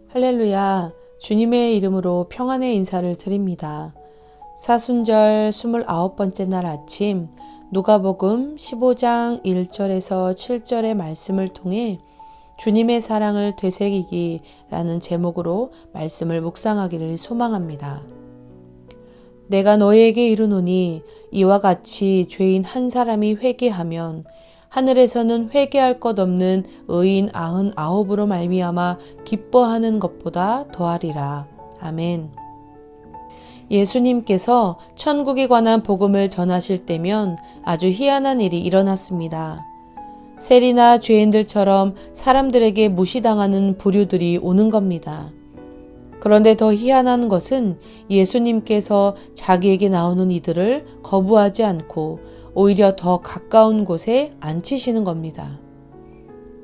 할렐루야, 주님의 이름으로 평안의 인사를 드립니다. 사순절 29번째 날 아침 누가복음 15장 1절에서 7절의 말씀을 통해 주님의 사랑을 되새기기라는 제목으로 말씀을 묵상하기를 소망합니다. 내가 너희에게 이르노니 이와 같이 죄인 한 사람이 회개하면 하늘에서는 회개할 것 없는 의인 99으로 말미암아 기뻐하는 것보다 더하리라. 아멘. 예수님께서 천국에 관한 복음을 전하실 때면 아주 희한한 일이 일어났습니다. 세리나 죄인들처럼 사람들에게 무시당하는 부류들이 오는 겁니다. 그런데 더 희한한 것은 예수님께서 자기에게 나오는 이들을 거부하지 않고 오히려 더 가까운 곳에 앉히시는 겁니다.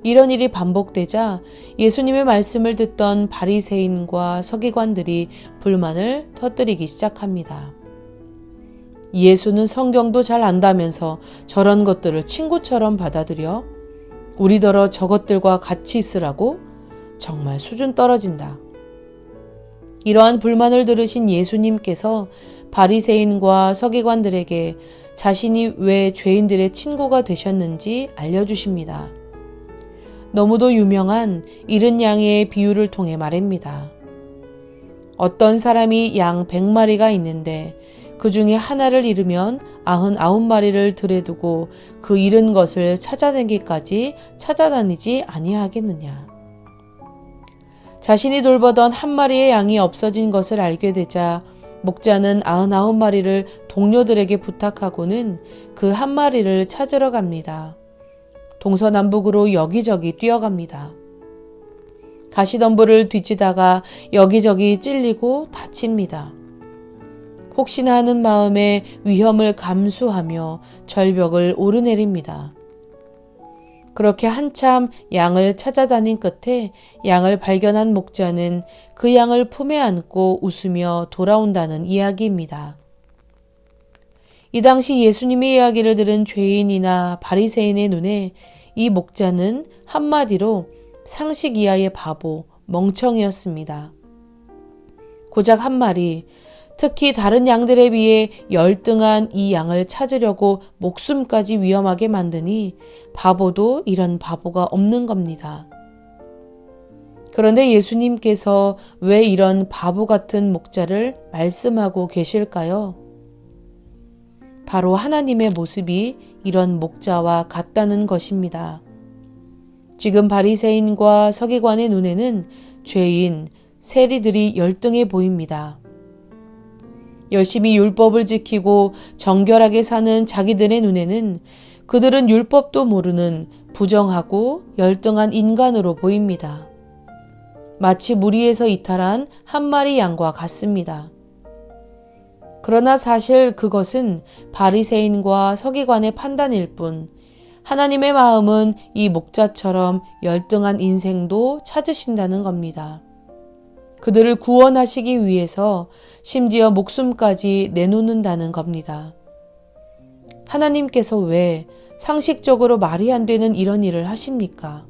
이런 일이 반복되자 예수님의 말씀을 듣던 바리새인과 서기관들이 불만을 터뜨리기 시작합니다. 예수는 성경도 잘 안다면서 저런 것들을 친구처럼 받아들여? 우리더러 저것들과 같이 있으라고? 정말 수준 떨어진다. 이러한 불만을 들으신 예수님께서 바리새인과 서기관들에게 자신이 왜 죄인들의 친구가 되셨는지 알려주십니다. 너무도 유명한 잃은 양의 비유를 통해 말입니다. 어떤 사람이 양 100마리가 있는데 그 중에 하나를 잃으면 99마리를 들에 두고 그 잃은 것을 찾아내기까지 찾아다니지 아니하겠느냐. 자신이 돌보던 한 마리의 양이 없어진 것을 알게 되자 목자는 99마리를 동료들에게 부탁하고는 그 한 마리를 찾으러 갑니다. 동서남북으로 여기저기 뛰어갑니다. 가시덤불을 뒤지다가 여기저기 찔리고 다칩니다. 혹시나 하는 마음에 위험을 감수하며 절벽을 오르내립니다. 그렇게 한참 양을 찾아다닌 끝에 양을 발견한 목자는 그 양을 품에 안고 웃으며 돌아온다는 이야기입니다. 이 당시 예수님의 이야기를 들은 죄인이나 바리새인의 눈에 이 목자는 한마디로 상식 이하의 바보, 멍청이였습니다. 고작 한 마리, 특히 다른 양들에 비해 열등한 이 양을 찾으려고 목숨까지 위험하게 만드니 바보도 이런 바보가 없는 겁니다. 그런데 예수님께서 왜 이런 바보 같은 목자를 말씀하고 계실까요? 바로 하나님의 모습이 이런 목자와 같다는 것입니다. 지금 바리새인과 서기관의 눈에는 죄인, 세리들이 열등해 보입니다. 열심히 율법을 지키고 정결하게 사는 자기들의 눈에는 그들은 율법도 모르는 부정하고 열등한 인간으로 보입니다. 마치 무리에서 이탈한 한 마리 양과 같습니다. 그러나 사실 그것은 바리새인과 서기관의 판단일 뿐 하나님의 마음은 이 목자처럼 열등한 인생도 찾으신다는 겁니다. 그들을 구원하시기 위해서 심지어 목숨까지 내놓는다는 겁니다. 하나님께서 왜 상식적으로 말이 안 되는 이런 일을 하십니까?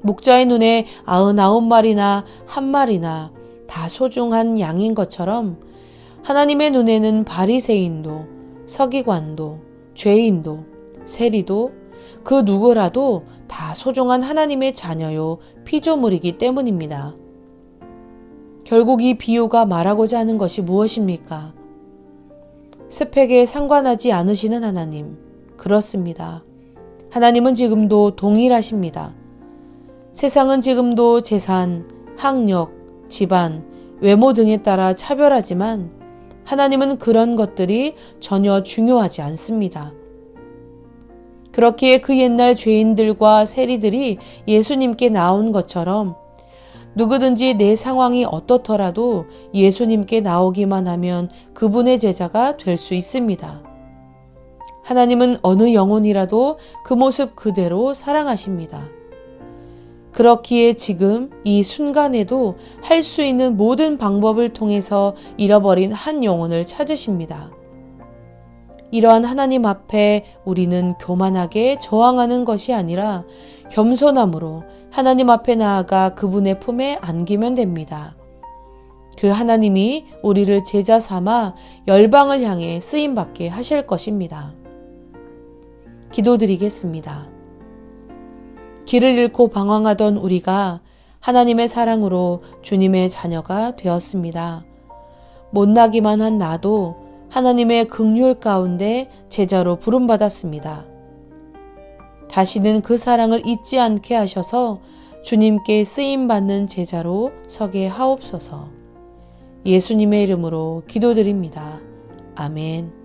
목자의 눈에 99마리나 한 마리나 다 소중한 양인 것처럼 하나님의 눈에는 바리새인도 서기관도 죄인도 세리도 그 누구라도 다 소중한 하나님의 자녀요 피조물이기 때문입니다. 결국 이 비유가 말하고자 하는 것이 무엇입니까? 스펙에 상관하지 않으시는 하나님. 그렇습니다. 하나님은 지금도 동일하십니다. 세상은 지금도 재산, 학력, 집안, 외모 등에 따라 차별하지만 하나님은 그런 것들이 전혀 중요하지 않습니다. 그렇기에 그 옛날 죄인들과 세리들이 예수님께 나온 것처럼 누구든지 내 상황이 어떻더라도 예수님께 나오기만 하면 그분의 제자가 될 수 있습니다. 하나님은 어느 영혼이라도 그 모습 그대로 사랑하십니다. 그렇기에 지금 이 순간에도 할 수 있는 모든 방법을 통해서 잃어버린 한 영혼을 찾으십니다. 이러한 하나님 앞에 우리는 교만하게 저항하는 것이 아니라 겸손함으로 하나님 앞에 나아가 그분의 품에 안기면 됩니다. 그 하나님이 우리를 제자 삼아 열방을 향해 쓰임받게 하실 것입니다. 기도드리겠습니다. 길을 잃고 방황하던 우리가 하나님의 사랑으로 주님의 자녀가 되었습니다. 못나기만 한 나도 하나님의 긍휼 가운데 제자로 부름받았습니다. 다시는 그 사랑을 잊지 않게 하셔서 주님께 쓰임받는 제자로 서게 하옵소서. 예수님의 이름으로 기도드립니다. 아멘.